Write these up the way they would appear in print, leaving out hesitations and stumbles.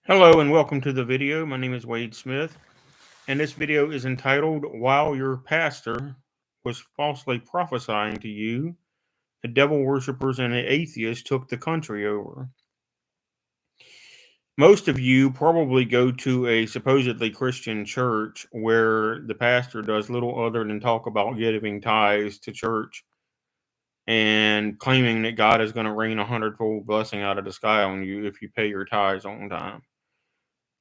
Hello and welcome to the video. My name is Wade Smith, and this video is entitled While Your Pastor Was Falsely Prophesying to You, the Devil Worshippers and the Atheists Took the Country Over. Most of you probably go to a supposedly Christian church where the pastor does little other than talk about giving tithes to church and claiming that God is going to rain a hundredfold blessing out of the sky on you if you pay your tithes on time.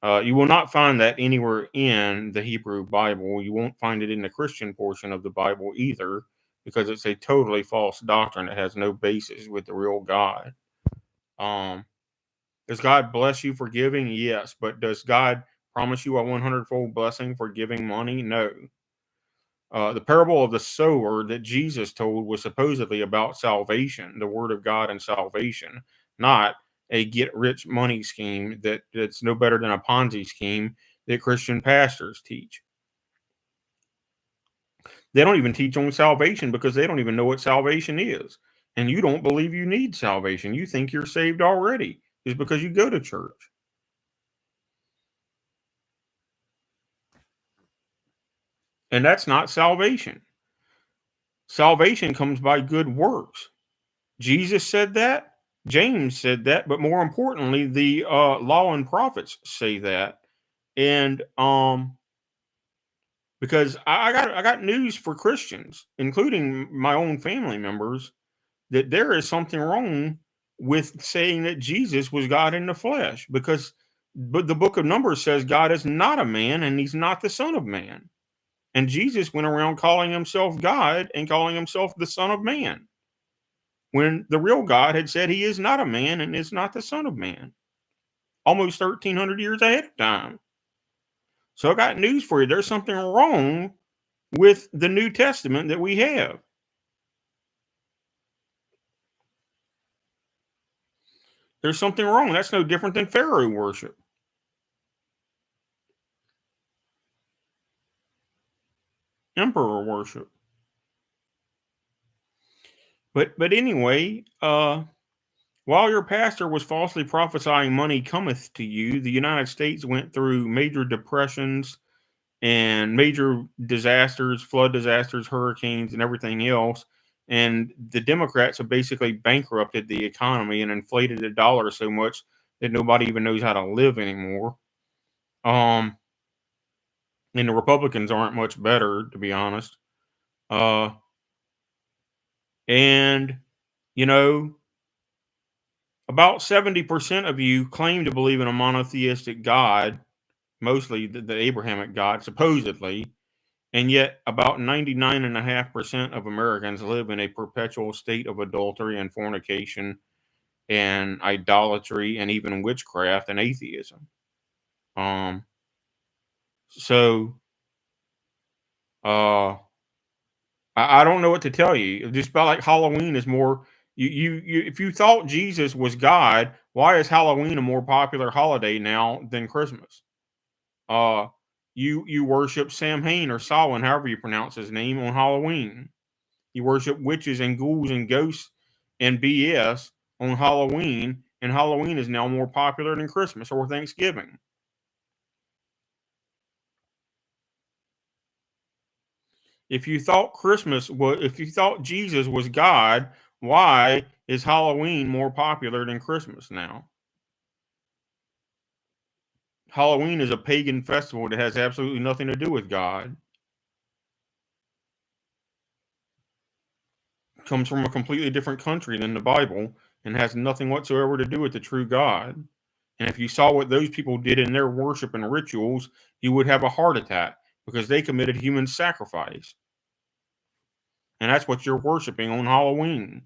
You will not find that anywhere in the Hebrew Bible. You won't find it in the Christian portion of the Bible either, because it's a totally false doctrine that has no basis with the real God. Um, does God bless you for giving? Yes, but does God promise you a 100-fold blessing for giving money? No. The parable of the sower that Jesus told was supposedly about salvation, the word of God and salvation, not a get rich money scheme that's no better than a Ponzi scheme that Christian pastors teach. They don't even teach on salvation because they don't even know what salvation is. And you don't believe you need salvation. You think you're saved already just because you go to church. And that's not salvation. Salvation comes by good works. Jesus said that. James said that, but more importantly, the law and prophets say that. And because I got news for Christians, including my own family members, that there is something wrong with saying that Jesus was God in the flesh, because but the book of Numbers says God is not a man and he's not the son of man. And Jesus went around calling himself God and calling himself the son of man, when the real God had said he is not a man and is not the son of man, almost 1,300 years ahead of time. So I got news for you. There's something wrong with the New Testament that we have. There's something wrong. That's no different than Pharaoh worship, emperor worship. But anyway, while your pastor was falsely prophesying money cometh to you, the United States went through major depressions and major disasters, flood disasters, hurricanes, and everything else. And the Democrats have basically bankrupted the economy and inflated the dollar so much that nobody even knows how to live anymore. Um, and the Republicans aren't much better, to be honest. Uh, and you know, about 70% of you claim to believe in a monotheistic God, mostly the Abrahamic God, supposedly. And yet, about 99.5% of Americans live in a perpetual state of adultery and fornication and idolatry and even witchcraft and atheism. Um, so, uh, I don't know what to tell you. Just about like Halloween is more. You if you thought Jesus was God, why is Halloween a more popular holiday now than Christmas? Uh, you worship Samhain or Samhain, however you pronounce his name, on Halloween. You worship witches and ghouls and ghosts and BS on Halloween, and Halloween is now more popular than Christmas or Thanksgiving. If you thought Jesus was God, why is Halloween more popular than Christmas now? Halloween is a pagan festival that has absolutely nothing to do with God. It comes from a completely different country than the Bible and has nothing whatsoever to do with the true God. And if you saw what those people did in their worship and rituals, you would have a heart attack because they committed human sacrifice. And that's what you're worshiping on Halloween.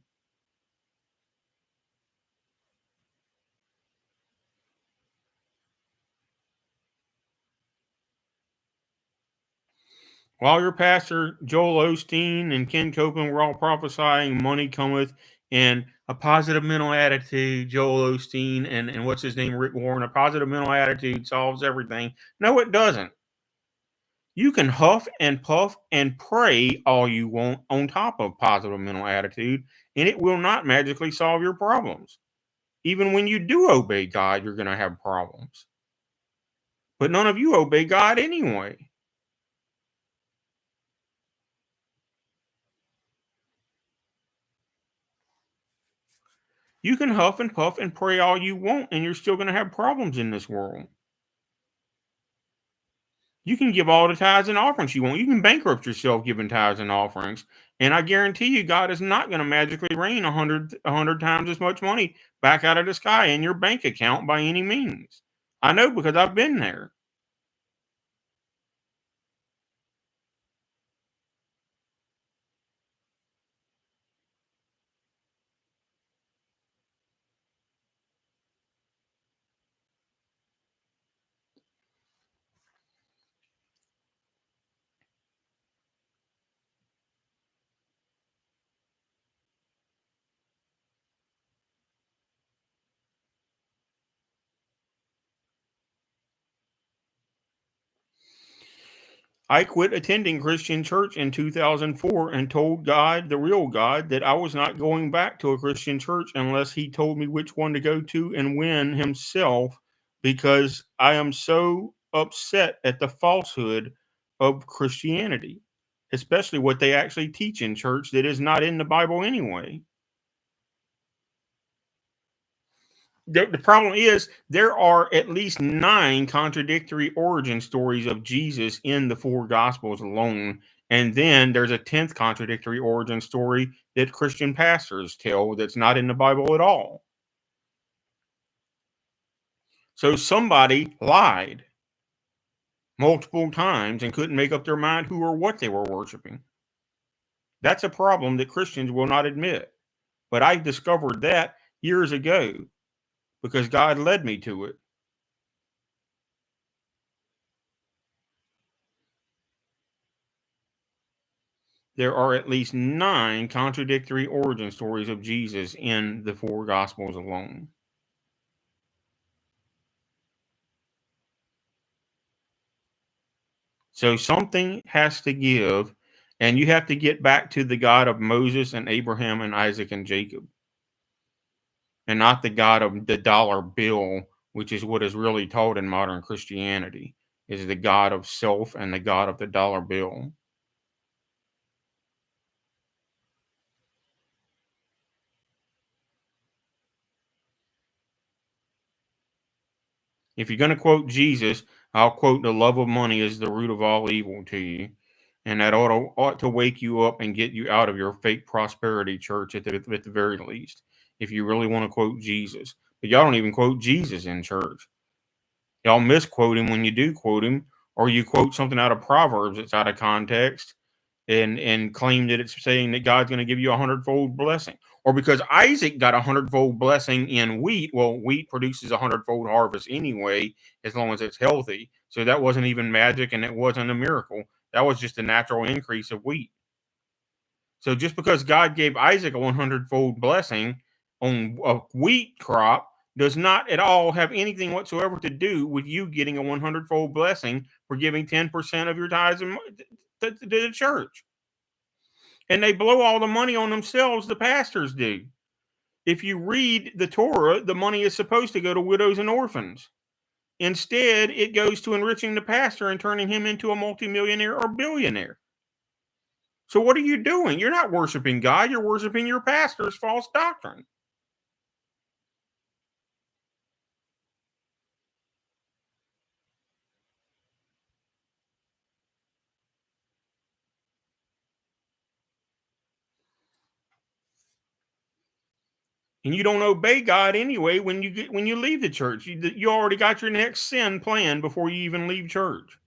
While your pastor, Joel Osteen and Ken Copeland were all prophesying money cometh and a positive mental attitude, Joel Osteen and what's his name, Rick Warren, a positive mental attitude solves everything. No, it doesn't. You can huff and puff and pray all you want on top of positive mental attitude, and it will not magically solve your problems. Even when you do obey God, you're going to have problems. But none of you obey God anyway. You can huff and puff and pray all you want, and you're still going to have problems in this world. You can give all the tithes and offerings you want. You can bankrupt yourself giving tithes and offerings, and I guarantee you, God is not going to magically rain a hundred times as much money back out of the sky in your bank account by any means. I know because I've been there. I quit attending Christian church in 2004 and told God, the real God, that I was not going back to a Christian church unless He told me which one to go to and when Himself, because I am so upset at the falsehood of Christianity, especially what they actually teach in church that is not in the Bible anyway. The problem is there are at least 9 contradictory origin stories of Jesus in the 4 gospels alone, and then there's a 10th contradictory origin story that Christian pastors tell that's not in the Bible at all. So somebody lied multiple times and couldn't make up their mind who or what they were worshiping. That's a problem that Christians will not admit. But I discovered that years ago because God led me to it. There are at least 9 contradictory origin stories of Jesus in the 4 gospels alone. So something has to give, and you have to get back to the God of Moses and Abraham and Isaac and Jacob, and not the God of the dollar bill, which is what is really taught in modern Christianity, is the God of self and the God of the dollar bill. If you're going to quote Jesus, I'll quote the love of money is the root of all evil to you. And that ought to wake you up and get you out of your fake prosperity church at the very least, if you really want to quote Jesus. But y'all don't even quote Jesus in church. Y'all misquote him when you do quote him, or you quote something out of Proverbs that's out of context and claim that it's saying that God's going to give you a hundredfold blessing. Or because Isaac got a hundredfold blessing in wheat, well, wheat produces a hundredfold harvest anyway, as long as it's healthy. So that wasn't even magic and it wasn't a miracle. That was just a natural increase of wheat. So just because God gave Isaac a 100-fold blessing on a wheat crop does not at all have anything whatsoever to do with you getting a 100-fold blessing for giving 10% of your tithes to the church. And they blow all the money on themselves, the pastors do. If you read the Torah, the money is supposed to go to widows and orphans. Instead, it goes to enriching the pastor and turning him into a multimillionaire or billionaire. So what are you doing? You're not worshiping God, you're worshiping your pastor's false doctrine. And you don't obey God anyway when you leave the church. You already got your next sin planned before you even leave church.